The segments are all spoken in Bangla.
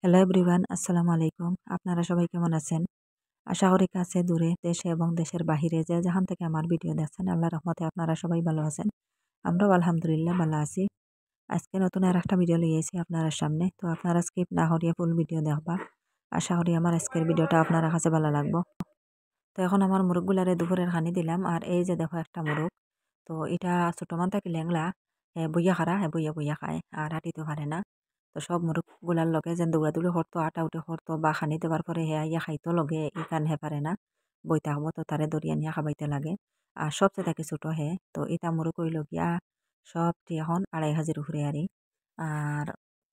হ্যালো এভরিওয়ান, আসসালামু আলাইকুম। আপনারা সবাই কেমন আছেন? আশা করি কাছে দূরে দেশে এবং দেশের বাহিরে যে যেখান থেকে আমার ভিডিও দেখছেন আল্লাহর রহমতে আপনারা সবাই ভালো আছেন। আমরাও আলহামদুলিল্লাহ ভালো আছি। আজকে নতুন আরেকটা ভিডিও লিয়ে আইছি আপনারা সামনে। তো আপনারা স্কিপ না করিয়া ফুল ভিডিও দেখবা। আশা করি আমার আজকের ভিডিওটা আপনারা কাছে ভালো লাগবো। তো এখন আমার মুরগগুলারে দুপুরের খানি দিলাম আর এই যে দেখো একটা মুরগ। তো এটা ছোট মান থাকি ল্যাংলা বইয়া খারা বইয়া বইয়া খায় আর হাঁটিতে পারে না। তো সব মুরগগুলার লগে যেন দৌড়াদৌড়ি করতো আটা উঠে করতো বা খানি দেওয়ার পরে হে ইয়া খাইতো লগে ই কান হে পারে না বই থাকবো তো তারে দরিয়া নিয়ে খাবাইতে লাগে। আর সবচেয়ে থাকি ছোট হে তো এটা মুরগ হইল গিয়া সবটি এখন 2.5 কেজির উপরে আর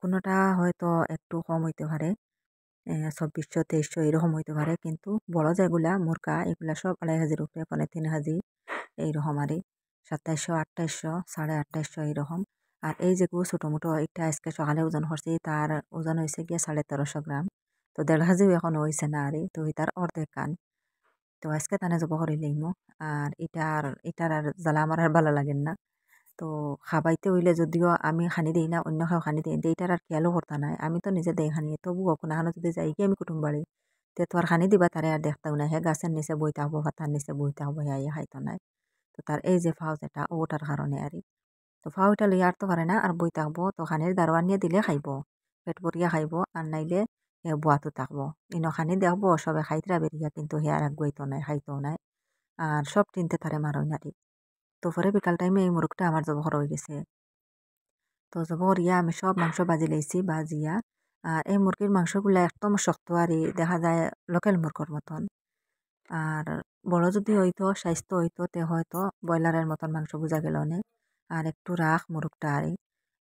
কোনোটা হয়তো একটু কম হইতে পারে 2400 2300 এরকম হইতে পারে, কিন্তু বড় যেগুলা মুরগা এগুলা সব 2.5 কেজির উপরে 3.5 কেজি এইরকম 2700 2800 2850 এইরকম। আর এই যেগুলো ছোটো মোটো এটা আজকে সকালে ওজন করছি তার ওজন হয়েছে গিয়ে 1350 গ্রাম। তো 1.5 কেজিও এখন হয়েছে না তো এটার অর্ধেক কান। তো আজকে তানে জব করে লইমু। আর এটার আর জ্বালা আমার আর ভালো লাগেন না। তো খাবাইতে হইলে যদিও আমি খানি দিই না, অন্য কেউ খানি দিই এইটার আর খেয়ালও করতা নাই, আমি তো নিজে দেই খানি তবুও কোনখানে যদি যাই গিয়ে আমি কুটুম বাড়ি তে তো আর খানি দিবা তারে আর দেখতাম না, হে গাছের নিচে বই থাকবো পাতার নিচে বই থাকবো হে খাইতো নাই। তো তার এই যে ফাও যেটা ওটার কারণে তো ফাও এটা লইয়া আর তো পারে না আর বই থাকবো, তো খানির দারোয়ান নিয়ে দিলে খাইব, পেট ভরিয়া খাইব আর নাইলে বুয়াতো থাকবো। ইনো খানি দেখবো সবে খাইতরা বেরিয়া, কিন্তু হে আর আগুয়াইতো নাই খাইতো নাই আর সব চিনতে তারে মারই নারি। তো পরে বিকাল টাইমে এই মুরগটা আমার জব হয়ে গেছে। তো জব করিয়া আমি সব মাংস বাজি লাইছি বাজিয়া। আর এই মুরগির মাংসগুলা একদম শক্ত আর দেখা যায় লোকাল মুরগর মতন। আর বড় যদি হইতো স্বাস্থ্য হইতো তে হয়তো ব্রয়লারের মতন মাংস বুঝা গেল অনেক। আর একটু রাখ মুরগটা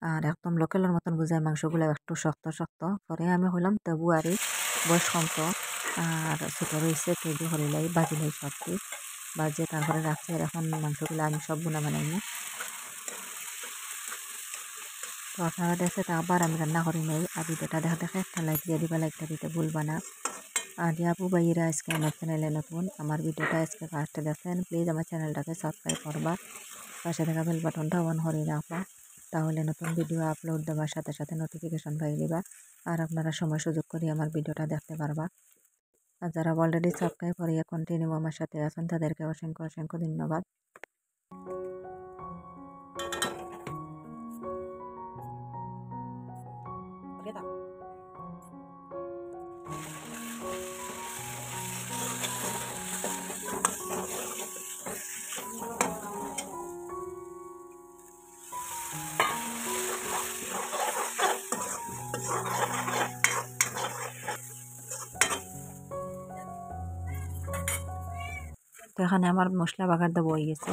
আর একদম লোকালের মতন বুঝায় মাংসগুলো একটু শক্ত শক্ত। পরে আমি হইলাম তবু বয়স কম তো আর ছোট রয়েছে তেজু হরিলাই বাজিলাই সবটি বাজিয়ে তারপরে রাখছি। আর এখন মাংসগুলো আমি সব বুনা বানাইনি। তো আপনারা দেখে তা আবার আমি রান্না করি নাই। আর ভিডিওটা দেখা দেখে একটা লাইক দিয়ে দিবা, লাইকটা দিতে ভুলবা না। আর আপু ভাইয়েরা আজকে আমার চ্যানেলে নতুন, আমার ভিডিওটা আজকে ফার্স্টে দেখেন, প্লিজ আমার চ্যানেলটাকে সাবস্ক্রাইব করবা, পাশে থাকা বেল বাটনটা অন করে রাখবা, তাহলে নতুন ভিডিও আপলোড দেওয়ার সাথে সাথে নোটিফিকেশন পাই দিবা আর আপনারা সময় সুযোগ করে আমার ভিডিওটা দেখতে পারবা। আর যারা অলরেডি সাবস্ক্রাইব করে কন্টিনিউ আমার সাথে আছেন তাদেরকে অসংখ্য অসংখ্য ধন্যবাদ। তো এখানে আমার মশলা বাগার দেওয়া হয়ে গেছে।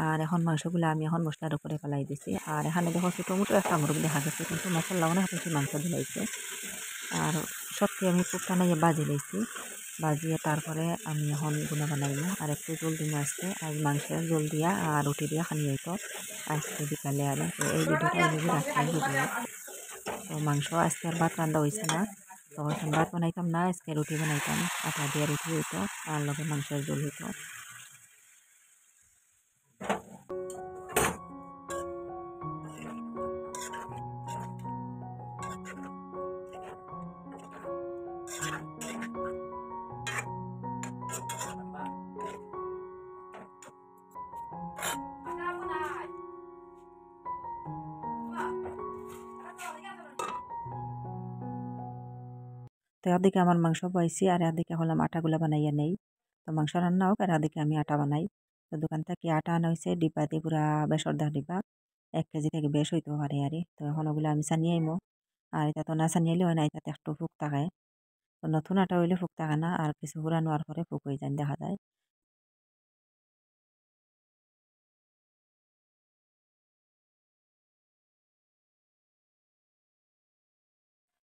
আর এখন মাংসগুলো আমি এখন মশলার উপরে ফেলাই দিছি। আর এখানে দেখো ছোটো মোটো একটা মুরগ দেখা গেছে, কিন্তু মশলা অনেক বেশি মাংস দিলাইছে। আর সবটি আমি খুব টানাইয়ে বাজি লাইছি, বাজিয়ে তারপরে আমি এখন গুনা বানাইমু। আর একটু জল দিমু আজকে, আর মাংসের জল দিয়া আর রুটি দিয়া খানি হইতো আজকে বিকালে। তো এই ভিডিওটা হইল রাত্রের ভিডিও। তো মাংস আজকে আর ভাত রান্না হয়েছে না, তো এখন ভাত বানাইতাম না, আজকে রুটি বানাইতাম, আটা দিয়ে রুটি হইতো আর লগে মাংসের জল হইতো। তো এদিকে আমার মাংস পাইছি আর এদিকে হলাম আটাগুলা বানাইয়া নেই। তো মাংস রান্না হোক আর এদিকে আমি আটা বানাই। তো দোকান থেকে আটা আনা হয়েছে ডিব্বা দিয়ে, পুরা বেসর দা ডিব্বা, 1 কেজি থেকে বেশ হইতে পারে তো এখন ওগুলো আমি সানিয়ে আইমো। আর এটা তো না সানিয়ালে হয় না, এটাতে একটু ফুক থাকে। তো নতুন আটা হইলে ফুক থাকে না, আর কিছু পুরানো হওয়ার পরে ফুক হয়ে যায় দেখা যায়।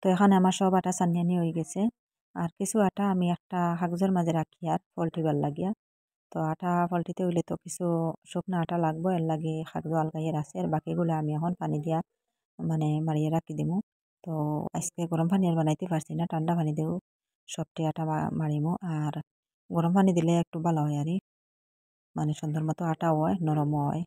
তো এখানে আমার সব আটা সানিয়ানি হয়ে গেছে। আর কিছু আটা আমি একটা কাগজের মাঝে রাখি আর পল্টিবার লাগিয়া। তো আটা পাল্টিতে হইলে তো কিছু শুকনো আটা লাগবো, এর লাগে কাগজ আলগাইয়ের আছে। আর বাকিগুলো আমি এখন পানি দিয়া মানে মারিয়ে রাখি দিমু। তো আজকে গরম পানি আর বানাইতে পারছি না, ঠান্ডা পানি দেও সবটি আটা মারিমু। আর গরম পানি দিলে একটু ভালো হয় মানে সুন্দর মতো আটা হয়, নরম হয়।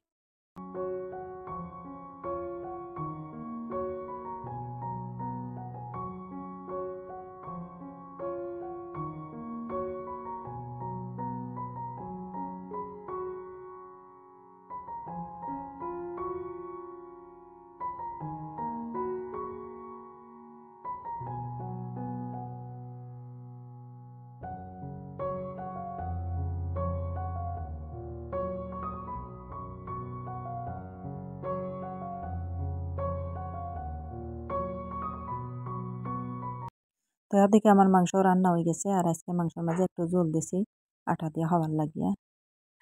তো এদিকে আমার মাংস রান্না হয়ে গেছে আর আজকে মাংসের মাঝে একটু জল দিছি আটা দিয়ে খাবার লাগিয়ে।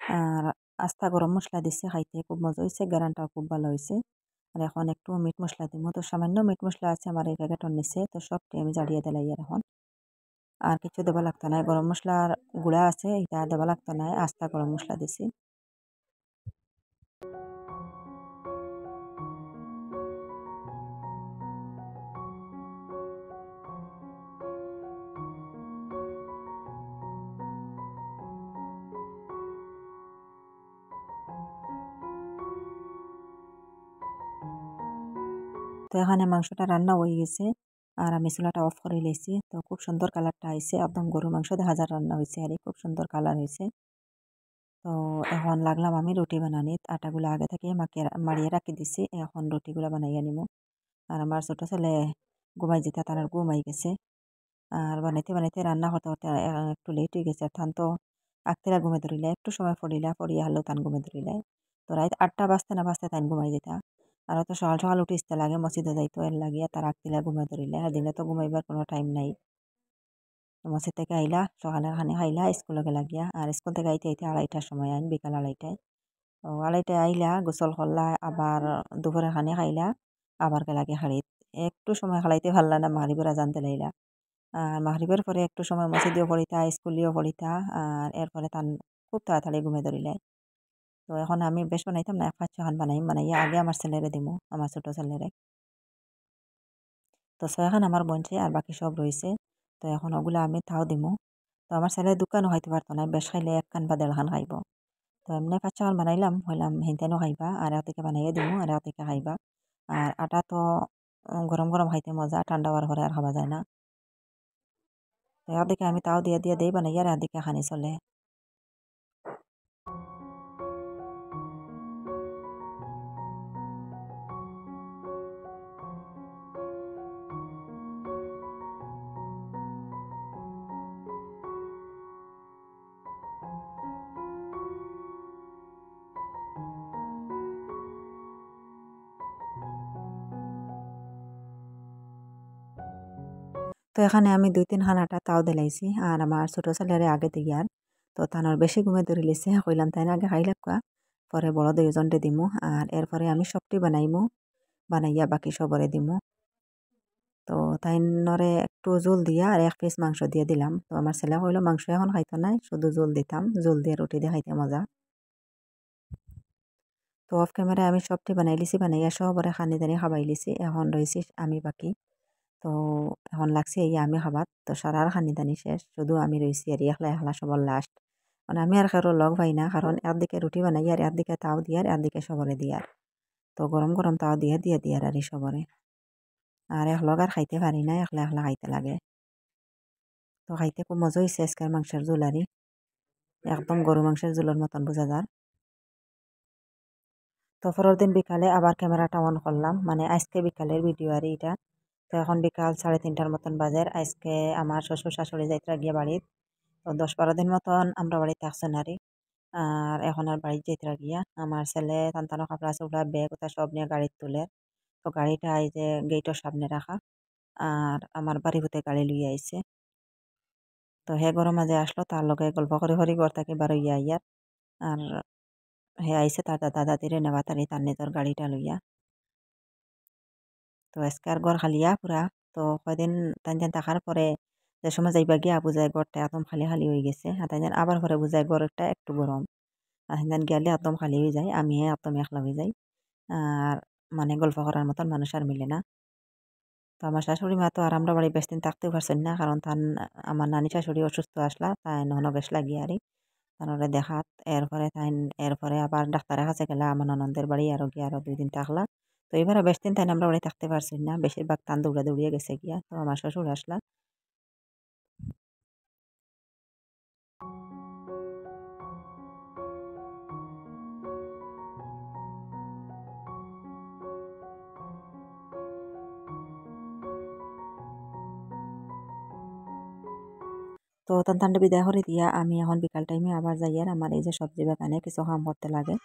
আর আস্তা গরম মশলা দিছি, খাইতে খুব মজা হয়েছে, গ্যারানটাও খুব ভালো হয়েছে। আর এখন একটু মিট মশলা দিব, তো সামান্য মিট মশলা আছে আমার এই প্যাকেটের নিচে, তো সবটি আমি জ্বালিয়ে দিলাই আর এখন আর কিছু দেওয়া লাগতো না। গরম মশলার গুঁড়া আছে, এটা দেওয়া লাগতো না, আস্তা গরম মশলা দিছি। তো এখানে মাংসটা রান্না হয়ে গেছে আর আমি চুলাটা অফ করে লেছি। তো খুব সুন্দর কালারটা আইছে, একদম গরু মাংস দেখা যায় রান্না হয়েছে আর খুব সুন্দর কালার হয়েছে। তো এখন লাগলাম আমি রুটি বানানি, আটাগুলো আগে থেকে মাড়িয়ে রাখি দিছি, এখন রুটিগুলো বানাইয়া নিব। আর আমার ছোট ছেলে ঘুমাই যেতে, তার ঘুমাই গেছে। আর বানাইতে বানাইতে রান্না করতে করতে একটু লেট হয়ে গেছে। থান তো আগতেরা ঘুমে ধরিলে একটু সময় পড়িয়া হলেও তান ঘুমে ধরিলে। তো রাত 8টা বাজতে না বাজতে তাই ঘুমাই যেতা। আর তো সকাল সকাল উঠে ইস্তে লাগে, মসজিদে যাইতো এর লাগিয়া তার আগতিলা ঘুমে ধরিলে, আর দিনে তো ঘুমাইবার কোনো টাইম নাই। মসজিদ থেকে আইলা সকালের খানি খাইলা স্কুলে গেলা গিয়া, আর স্কুল থেকে আইতে আইতে 2:30টার সময় আইন, বিকাল 2:30টায়। তো 2:30টায় আইলা গোসল করলা, আবার দুপুরের খানি খাইলা, আবার গেলা গিয়া হাড়িত। একটু সময় খালাইতে পারলা না, মাগরিবের আজান দিলাইলা। আর মাগরিবের পরে একটু সময় মসজিদেও পড়িতা, স্কুলেও পড়িতা, আর এরপরে তান খুব তাড়াতাড়ি ঘুমে ধরিলাই। তো এখন আমি বেশ বানাইতাম না, 5-6 খান বানাইয়া আগে আমার ছেলেরে দিমু, আমার ছোট ছেলেরে। তো 6 খান আমার বনছে আর বাকি সব রয়েছে। তো এখন ওগুলো আমি তাও দিমু। তো আমার ছেলে দোকানও খাইতে পারতো না, বেশ খাইলে 1 খান বা 1.5 খান খাইব। তো এমনি 5-6 খান বানাইলাম, হইলাম হেনতেনও খাইবা আর এদিকে বানাইয়া দিমু আর এদিকে খাইবা। আর আটা তো গরম গরম খাইতে মজা, ঠান্ডা হওয়ার পরে আর খাওয়া যায় না। তো এদিকে আমি তাও দিয়ে দিয়ে দেই বানাইয়া, আর এদিকে খানি চলে। তো এখানে আমি 2-3 খান আটা তাও দিলাইছি আর আমার ছোট ছেলেরে আগে দিয়ার। তো তানোর বেশি ঘুমে ধরে লিছে, কইলাম তাই আগে খাই লাগবা, পরে বড় দুইজনটে দিমু আর এরপরে আমি সবটি বানাইমু, বানাইয়া বাকি সবরে দিমু। তো তাই নরে একটু জল দিয়া আর 1 পিস মাংস দিয়ে দিলাম। তো আমার ছেলে কইলো মাংস এখন খাইতো নাই, শুধু জল দিতাম, জল দিয়ে রুটি দিয়ে খাইতে মজা। তো অফ ক্যামেরায় আমি সবটি বানাই লিছি, বানাইয়া সবরে খানি দানি খাবাই লিছি, এখন রয়েছি আমি বাকি। তো এখন লাগছে এই আমি খাবার, তো সারার খানি দানি শেষ, শুধু আমি রয়েছি আর একলা একলা সবার লাস্ট। মানে আমি আর কারো লগ পাই না, কারণ একদিকে রুটি বানাই আর একদিকে তাও দিয়ার, একদিকে সবরে দিয়ার। তো গরম গরম তাও দিয়ার আর সবরে। আর এক লগ আর খাইতে পারি না, একলা একলা খাইতে লাগে। তো খাইতে খুব মজা হয়েছে আজকের মাংসের ঝোল আরই, একদম গরু মাংসের ঝোলের মতন বোঝা যায়। তো পরের দিন বিকালে আবার ক্যামেরাটা অন করলাম, মানে আজকে বিকালের ভিডিও আর এটা। তো এখন বিকাল 3:30টার মতন বাজার। আজকে আমার শ্বশুর শাশুড়ি যাইত্রা গিয়ে বাড়ির। তো 10-12 দিন মতন আমরা বাড়িতে আসছেন আরই। আর এখন আর বাড়িতে যাইত্রা গিয়া আমার ছেলে তান্তানো কাপড়া চোপড়া ব্যাগ ওটা সব নিয়ে গাড়িতে তুলে। তো গাড়িটা এই যে গেটের সামনে রাখা, আর আমার বাড়ি হতে গাড়ি লইয়া আইছে। তো হে গরম মাঝে আসলো, তার লগে গল্প করে হরি ঘর থেকে বার হইয়া ইয়ার। আর হে আইছে তার দাদা দাদিরে নেওয়া তারি তার নিজের গাড়িটা লইয়া। তো আজকে আর ঘর খালিয়া পুরা। তো কয়দিন তাইন থাকার পরে যে সময় যাইবা গিয়া বুঝায় ঘরটা একদম খালি খালি হয়ে গেছে, আর তাইন আবার পরে বুঝায় ঘরটা একটু গরম। আর হিন্দান গেলে একদম খালি হয়ে যায়, আমি একদম একলা হয়ে যাই। আর মানে গল্প করার মতন মানুষ আর মিলে না। তো আমার শাশুড়ি মা তো আর আমরা বাড়ি বেশ দিন থাকতেও পারছেন না, কারণ তান আমার নানি শাশুড়ি অসুস্থ আসলা, তাই নহন বেশ লাগিয়ে আরই তানরে দেখাত। এরপরে তাইন এরপরে আবার ডাক্তারের কাছে গেলা, আমার ননদের বাড়ি আরো গিয়া আরো 2 দিন থাকলা। তো এবারে বেশ দিন তাই আমরা বাড়ি থাকতে পারছি না, বেশিরভাগ তান দৌড়া দৌড়িয়ে গেছে গিয়া। তো আমার শ্বশুর আসলা। তো তানরে বিদায় করে দিয়া আমি এখন বিকাল টাইমে আবার যাই আর আমার এই যে সবজি বাগানে কিছু কাম করতে লাগে।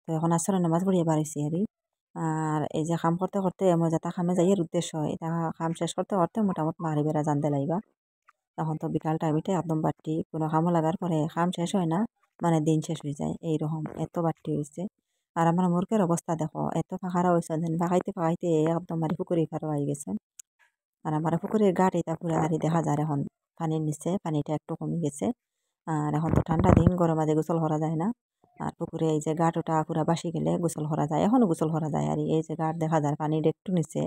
তো এখন আসরে নামাজ পড়িয়া বাড়াইছি আরই। আর এই যে কাম করতে করতে এমন যেটা কামে যাইয়ের উদ্দেশ্য এটা কাম শেষ করতে করতে মোটামুটি মাগরিবের আজান দে লাইবা। তখন তো বিকাল টাইমে একদম বাড়তি কোনো কামও লাগার পরে কাম শেষ হয় না, মানে দিন শেষ হয়ে যায় এইরকম এত বাড়তি হয়েছে। আর আমার মুরগের অবস্থা দেখো এত ফাঁকারা হয়েছে যেন ফাঁকাইতে ফাঁকাইতে একদম মারি পুকুরি ফারো হয়ে গেছে। আর আমার পুকুরের ঘাট এটা পুরা হারি দেখা যায় এখন পানির নিচে, পানিটা একটু কমে গেছে। আর এখন তো ঠান্ডা দিন, গরম মাঝে গোসল করা যায় না। আর পুকুরে এই যে ঘাট ওটা পুরা বাসি গেলে গোসল করা যায়, এখনো গোসল করা যায়। আর এই যে ঘাট দেখা যায় পানির একটু নিচে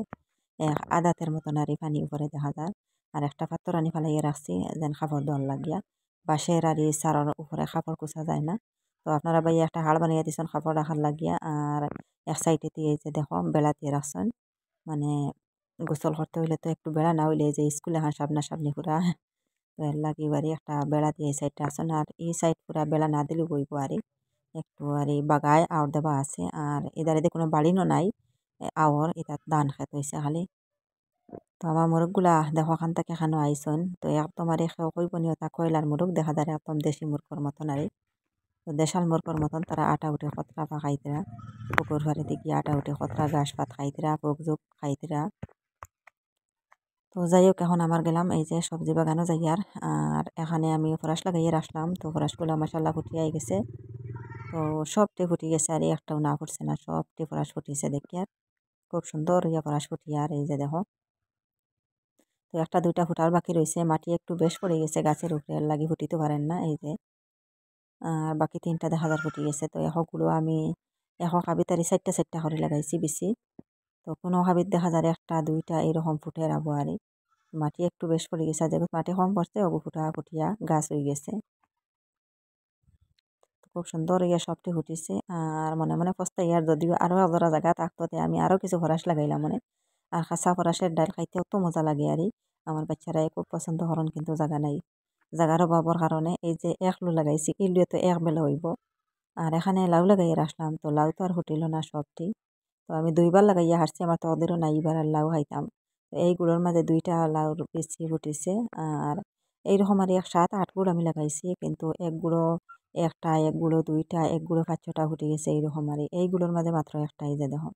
আদাতের মতন আর পানি উপরে দেখা যায়। আর একটা পাত্র আনি ফেলাইয়ে রাখছি যেন কাপড় দোয়ার লাগিয়া, বাঁশের আর সারার উপরে কাপড় কুচা যায় না। তো আপনারা ভাই একটা হাড় বানিয়ে দিচ্ছেন কাপড় রাখার লাগিয়া। আর এক সাইডে দিয়ে এই যে দেখো বেলা দিয়ে রাখছেন, মানে গোসল করতে হইলে তো একটু বেড়া না হইলে যে স্কুলে হাঁ সামনা সামনি পুরা, তো এর লাগি বাড়ি একটা বেড়া দিয়ে এই সাইডটা আসেন। আর এই সাইড পুরা বেড়া না দিলেও বইব আর একটু আর বাগায় আওর দেওয়া আছে। আর এদারে কোনো বাড়িনও নাই, আওর এটা ধান খেত হয়েছে খালি। তো আমার মোরগগুলা দেখো খান থেকে খানো আইসন, তো একদম আর কইবনীয় তা কয়লার মোরগ দেখা যায় একদম দেশি মুরগর মতন আর তো দেশাল মুরগর মতন তারা আটা উঠে কতটা পা খাইতরা, পুকুর ঘরে দিকে আটা উঠে কতটা ঘাস পাত খাইতরা, পোক জোক খাইতরা। তো যাই হোক এখন আমার গেলাম এই যে সবজি বাগানও যাই। আর এখানে আমি ফরাস লাগাইয়ে আসলাম, তো ফরাসগুলো মাসাল্লাহ ফুটিয়ে গেছে। তো সবটি ফুটি গেছে আর একটাও না ফুটছে না, সবটি ফরাস ফুটিয়েছে দেখি। আর খুব সুন্দর ইয়া ফরাস ফুটিয়ে আর এই যে দেখো, তো একটা দুইটা ফুটার বাকি রয়েছে, মাটি একটু বেশ পড়ে গেছে গাছের উপরে লাগি ফুটিতে পারেন না এই যে। আর বাকি তিনটা দেখা যার ফুটি গেছে। তো এখগুলো আমি কাবিতারি চারটা চারটা করে লাগাইছি বেশি। তো কোনো হাবিত দেখা যায় একটা দুইটা এরকম ফুটে রাবো আর মাটি একটু বেশ পড়ে গেছে, যেগুলো মাটি কম পড়ছে ওগু ফুটা ফুটিয়া গাছ হয়ে গেছে। খুব সুন্দর ইয়ে সবটি ফুটিছে। আর মনে মনে পস্তাই আর যদিও আরও অজরা জায়গা থাকতো আমি আরও কিছু ফরাস লাগাইলাম মনে। আর খাসা ফরাসের ডাল খাইতে অত মজা লাগে আর আমার বাচ্চারাই খুব পছন্দ করেন, কিন্তু জায়গা নাই, জায়গার অভাবের কারণে এই যে একলু লাগাইছি ইলুয়ে তো এক বেলা হইব। আর এখানে লাউ লাগাইয়া আসলাম, তো লাউ তো আর ফুটিল না সবটি। তো আমি দুইবার লাগাইয়া হারছি, আমার তো ওদেরও নাই এবার আর লাউ খাইতাম। তো এই গুঁড়োর মাঝে দুইটা লাউ বেশি ফুটিছে। আর এইরকম আর 7-8 গুঁড়ো আমি লাগাইছি, কিন্তু এক গুঁড়ো একটা, এক গুঁড়ো দুইটা, এক গুঁড়ো 5-6টা ফুটে গেছে এইরকম আর এই গুঁড়োর মাঝে মাত্র একটাই যে দেখো।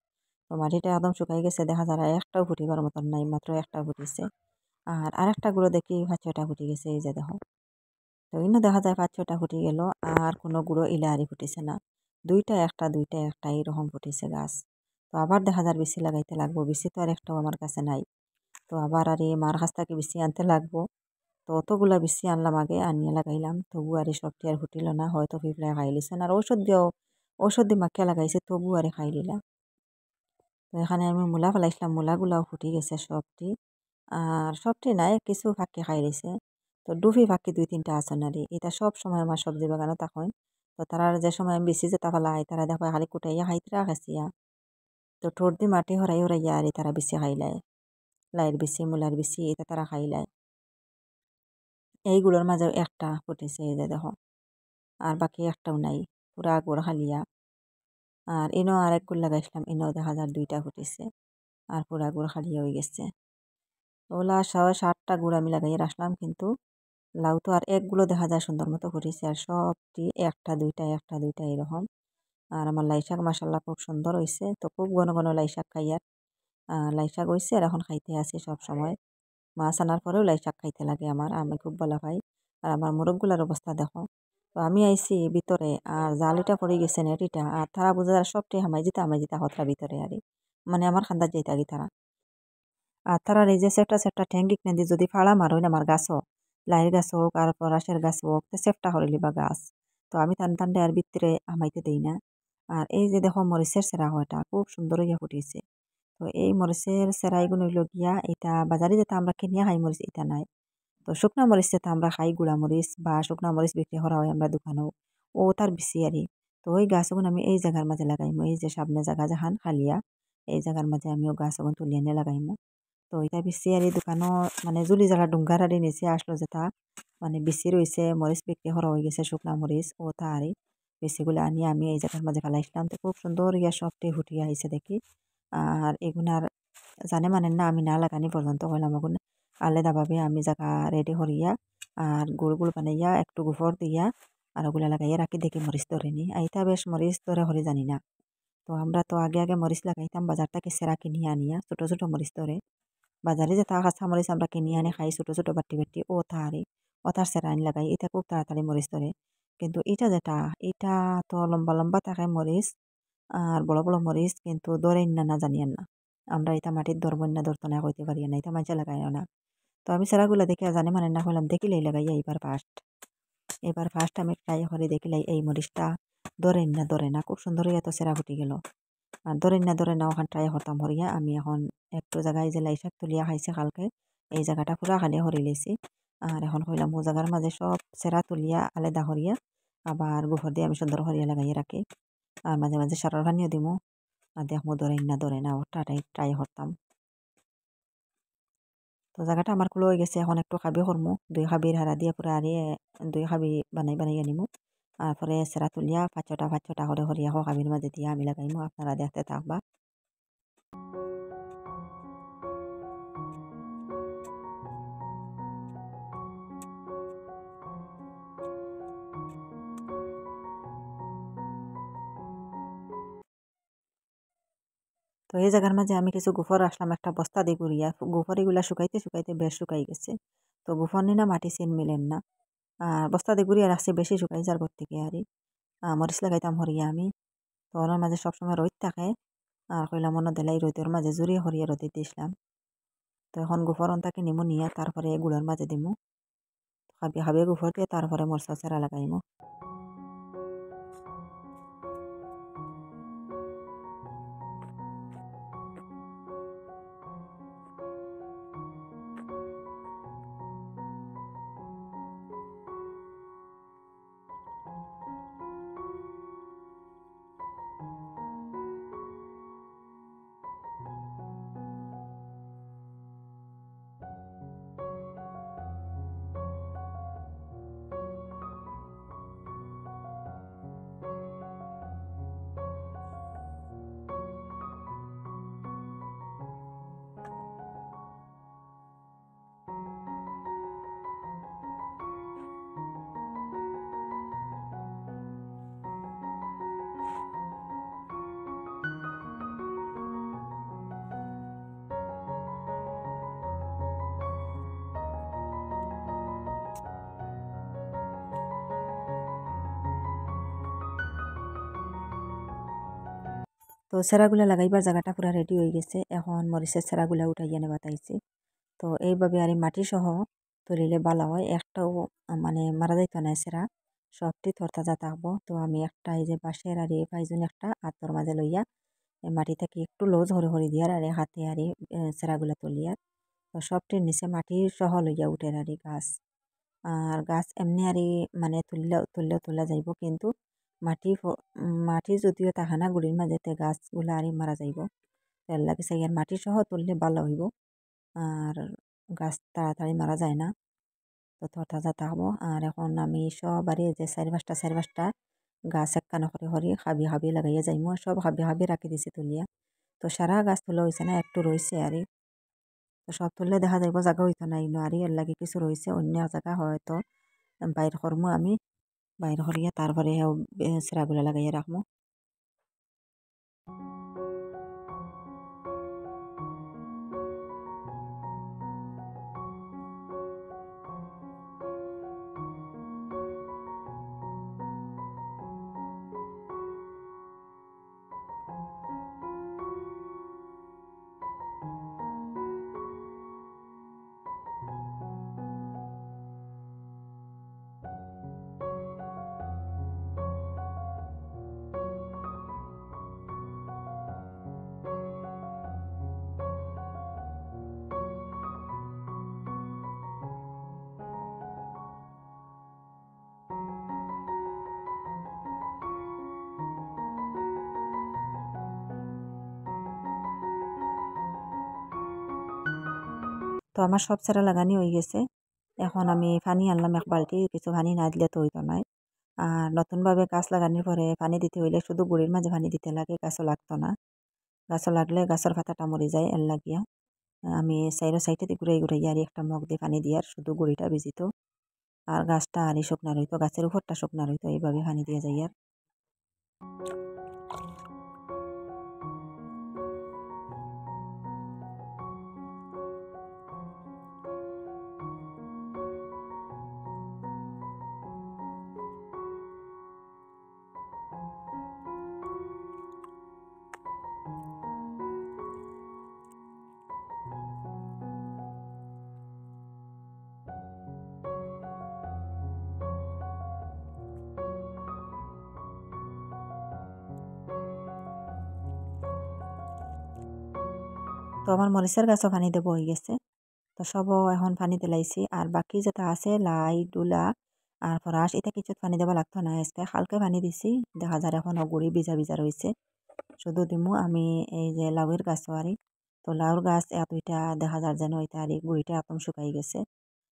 তো মাটিটা একদম শুকাই গেছে, দেখা যায় একটাও ফুটিবার মতন নাই, মাত্র একটা ফুটিছে। আর আরেকটা গুঁড়ো দেখি 5-6টা ফুটে গেছে এই যে দেখো। তো ইনো দেখা যায় 5-6টা ফুটে গেল, আর কোনো গুঁড়ো ইলাহারি ফুটিছে না, দুইটা একটা দুইটা একটা এইরকম ফুটিছে গাছ। তো আবার দেখা যায় বেশি লাগাইতে লাগবো, বেশি তো আর একটাও আমার কাছে নাই। তো আবার আর মার কাছ থেকে বেশি আনতে লাগবো। তো অতগুলা বেশি আনলাম আগে, আনিয়ে লাগাইলাম, তবু আর সবটি আর ফুটিল না, হয়তো পিঁপড়ায় খাই লিছেন। আর ঔষধ দিয়ে মাখিয়া লাগাইছে তবু আর খাই লিলা। তো এখানে আমি মূলা ফেলাইছিলাম, মূলাগুলাও ফুটি গেছে সবটি। আর সবটি নাই, কিছু ফাঁকি খাই রয়েছে। তো ডুফি ফাঁকি 2-3টা আছে না রে, এটা সব সময় আমার সবজি বাগানও তখন। তো তারা যে সময় আমি বেশি যেটা ফেলাই তারা দেখো খালি কুটাইয়া খাইতরা খাইছিয়া। তো ঠোঁট দিয়ে মাটি হরাই হরাইয়া আর তারা বেশি খাইলায়, লাইয়ের বেশি মূলার বেশি এটা তারা খাইলায়। এইগুলোর মাঝে একটা ফুটেছে এই যে দেখো, আর বাকি একটাও নাই, পুরা গোড় খালিয়া। আর ইনো আর এক গুড় লাগাইছিলাম, ইনো দেখা যায় 2টা ফুটেছে, আর পুরা গোড় খালিয়া হয়ে গেছে। ওগুলা 7-8টা গুড় আমি লাগাইয়ে রাখলাম, কিন্তু লাউ তো আর একগুলো দেখা যায় সুন্দর মতো ফুটেছে, আর সবটি একটা দুইটা এরকম। আর আমার লাই শাক মাসাল্লাহ খুব সুন্দর হয়েছে, তো খুব ঘন ঘন লাই শাক খাই। আর লাই শাক হয়েছে আর এখন খাইতে আছি সব সময়। মাছ আনার পরেও লাই শাক খাইতে লাগে আমার, আমি খুব ভালো পাই। আর আমার মোরগগুলার অবস্থা দেখো। তো আমি আইছি ভিতরে, আর জালিটা পড়ে গেছে নেটিটা, আর তারা বুঝে যারা সবটি হামাই যেতা হতরা ভিতরে আর মানে আমার খান্দার যাইতা গি তারা। আর তারা এই যে সেফটা ঠ্যাঙ্গিক নেদি যদি ফাড়া মারো না আমার গাছও, লাইয়ের গাছ হোক আর পরাশের গাছ হোক, তো সেফটা হরে লিবা গাছ। তো আমি টানতে আর ভিতরে হামাইতে দেই না। আর এই যে দেখো মরিচের সেরা হয়টা খুব সুন্দর হইয়া ফুটিছে। তো এই মরিচের সেরাইগুলো হইল গিয়া এটা বাজারে যেটা আমরা কিনিয়া খাই মরিচ এটা নাই। তো শুকনা মরিচ যেটা আমরা খাই গুঁড়া মরিচ বা শুকনা মরিচ বিক্রি করা হয় আমরা দোকানেও, ও তার বেশি আরই। তো ওই গাছগুলো আমি এই জায়গার মাঝে লাগাইমু, এই যে সামনে জায়গা জাহান খালিয়া, এই জায়গার মাঝে আমি ও গাছগুলো তুলিয়ে নিয়ে লাগাইমু। তো এটা বেশি আর দোকানও মানে জুলি জায়গা ডুঙ্গার আড়ি নিচে আসলো যেটা, মানে বেশি রয়েছে মরিচ বিক্রি করা হয়ে গেছে শুকনা মরিচ ও তারই বেশিগুলো আনি আমি এই জায়গার মাঝে ফেলাইছিলাম। তো খুব সুন্দর ইয়া সবটি ফুটিয়ে আইছে দেখি। আর এগুনার জানে মানে না আমি না লাগানি পর্যন্ত হইলাম আগুন আলাদাভাবে আমি জায়গা রেডি করিয়া আর গুড় বানাইয়া একটু গোবর দিয়া আর ওগুলা লাগাইয়া রাখি দেখি মরিচ ধরে নি আইতা বেশ মরিচ ধরে হরে জানি না। তো আমরা তো আগে আগে মরিচ লাগাইতাম বাজার থেকে সেরা কিনিয়ে আনিয়া ছোট ছোট মরিচ ধরে বাজারে যে তা কাঁচা মরিচ আমরা কিনিয়ে আনি খাই ছোট ছোট বাটি বাটি ও তাহারি ও তার সেরা আনি লাগাই এটা খুব তাড়াতাড়ি মরিচ ধরে। কিন্তু এটা যেটা এটা তো লম্বা লম্বা থাকে মরিচ আর বড় বড় মরিচ কিন্তু ধরেন না না জানিয়েন না আমরা এটা মাটির ধরবন না ধরতো না কইতে পারি না এটা মাঝে লাগাই না। তো আমি সেরাগুলো দেখে জানি মানে না হইলাম দেখিলেই লাগাই এবার ফার্স্ট আমি ট্রাই করে দেখিলাই এই মরিচটা ধরে না খুব সুন্দর হইয়া তো সেরা ফুটি গেল। আর ধরে না ওখান ট্রাই করতাম হরিয়া আমি এখন একটু জায়গায় যে লাই শাক তুলিয়া খাইছে কালকে এই জায়গাটা পুরা খালি হরি লেছি। আর এখন কইলাম ও জায়গার মাঝে সব সেরা তুলিয়া আলাদা হরিয়া আবার গোবর দিয়ে আমি সুন্দর হরিয়া লাগাইয়া রাখি। আর মাঝে মাঝে সারের পানিও দিমু আর দেখমু ধরে না ওটা ট্রাই করতাম। তো জায়গাটা আমার কুলো হয়ে গেছে এখন একটু খাবি করমু 2 খাবির হারা দিয়ে পুরা আরে 2 খাবি বানাই আনিমু। আর পরে সেরা তুলিয়া পাঁচটা করে হরিয়া খাবির মাঝে দিয়া আমি লাগাইমু আপনারা দেখতে থাকবা। তো এই জায়গার মাঝে আমি কিছু গোফর আসলাম একটা বস্তা দিয়ে গুড়িয়া গোফর এগুলা শুকাইতে বেশ শুকাই গেছে। তো গোফর নিনা মাটি সিন মিলেন না আর বস্তা দিয়ে গুড়িয়া রাখছি বেশি শুকাই যার ঘর থেকে আরই মরিচ লাগাইতাম হরিয়া আমি। তো ওর মাঝে সবসময় রোদ থাকে আর কইলাম মনে দিলাই রোদের মাঝে জুড়িয়ে হরিয়া রোদে দিয়েছিলাম। তো এখন গোফর অন্তাকে নিমু নিয়া তারপরে গুড়ার মাঝে দিমু হাবে গোফর দিয়ে তারপরে মরচা সেরা লাগাইমু। তো সেরাগুলা লাগাইবার জায়গাটা পুরা রেডি হয়ে গেছে এখন মরিচের সেরাগুলা উঠাইয়া নেবা তাইছে। তো এইভাবে আর মাটি সহ তুলিলে ভালো হয় একটাও মানে মারা যাইতো না সেরা সবটি তরতাজা থাকবো। তো আমি একটা এই যে বাঁশের আর এই পাইজুন একটা হাতর মাঝে লইয়া মাটি থেকে একটু লোজ হরি দিয়ার আর হাতে আর সেরাগুলা তুলিয়ার তো সবটির নিচে মাটি সহ লইয়া উঠে আর গাছ আর গাছ এমনি আর মানে তুললেও তোলা যাইব কিন্তু মাটি যদিও থাকে না গুড়ির মাঝেতে গাছগুলা আর মারা যাইব তেল লাগিছে ইয়ার মাটি সহ তুললে ভালো হইব আর গাছ তাড়াতাড়ি মারা যায় না তো তরতাজা থাকবো। আর এখন আমি সবারই যে চারি পাঁচটা গাছ একখানা করে হরি হাবি লাগাইয়া যাইমু সব হাবি রাখি দিছি তুলিয়া। তো সারা গাছ তোলা হয়েছে না একটু রয়েছে আর তো সব তুললে দেখা যাইব জায়গা হইতো না ইনো আর এর লাগে কিছু রয়েছে অন্য জায়গা হয়তো বাইর করমু আমি বাইর করিয়া তারপরে সেরাগুলা লাগাইয়া রাখমু। তো আমার সব সেরা লাগানি হয়ে গেছে এখন আমি পানি আনলাম এক বালতি কিছু পানি না দিলে তো হইতো নাই। আর নতুনভাবে গাছ লাগানোর পরে পানি দিতে হইলে শুধু গুড়ির মাঝে পানি দিতে লাগে গাছও লাগতো না গাছও লাগলে গাছের পাতাটা মরে যায় এর লাগিয়া আমি সাইডে ঘুরাইয়া আর একটা মগ দিয়ে পানি দিয়ার শুধু গুড়িটা ভিজিত আর গাছটা আরই শুকনা রইতো গাছের উপরটা শুকনা রইতো এইভাবে পানি দিয়ে যাই আর তো আমার মরিচের গাছও পানি দেবো হয়ে গেছে। তো সবও এখন পানি দিলাইছি আর বাকি যেটা আছে লাই ডুলা আর ফরাস এটা কিছু পানি দেওয়া লাগতো না, আজকে হালকা পানি দিছি। দেখা যায় এখন গুড়ি ভিজা ভিজা রয়েছে। শুধু দিমু আমি এই যে লাউয়ের গাছ আরি, তো লাউর গাছ এতটা দেখা যায় যেন ওইটা আর গুড়িটা একদম শুকাই গেছে।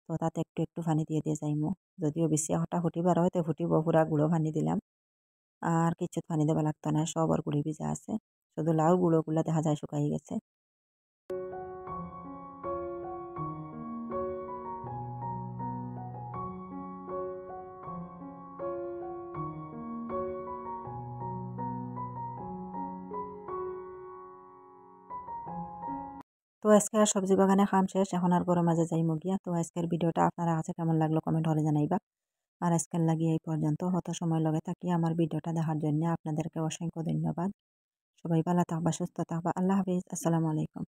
তো তাতে একটু একটু পানি দিয়ে দিয়ে যাইমু, যদিও বেশি হঠাৎ ফুটিবার হয় তো ফুটিব, পুরা গুঁড়ো পানি দিলাম। আর কিছু পানি দেওয়া লাগতো না, সব আর গুড়ি ভিজা আছে, শুধু লাউ গুঁড়োগুলা দেখা যায় শুকাই গেছে। তো আজকে আর সবজি বাগানে কাম শেষ, এখন আর গরম মাঝে যাইমু গিয়া। তো আজকের ভিডিওটা আপনারা কাছে কেমন লাগলো কমেন্ট করে জানাইবা। আর আজকের লাগিয়ে এই পর্যন্ত, হত সময় লগে থাকি আমার ভিডিওটা দেখার জন্য আপনাদেরকে অসংখ্য ধন্যবাদ। সবাই ভালো থাকবা, সুস্থ থাকবা। আল্লাহ হাফিজ, আসসালামু আলাইকুম।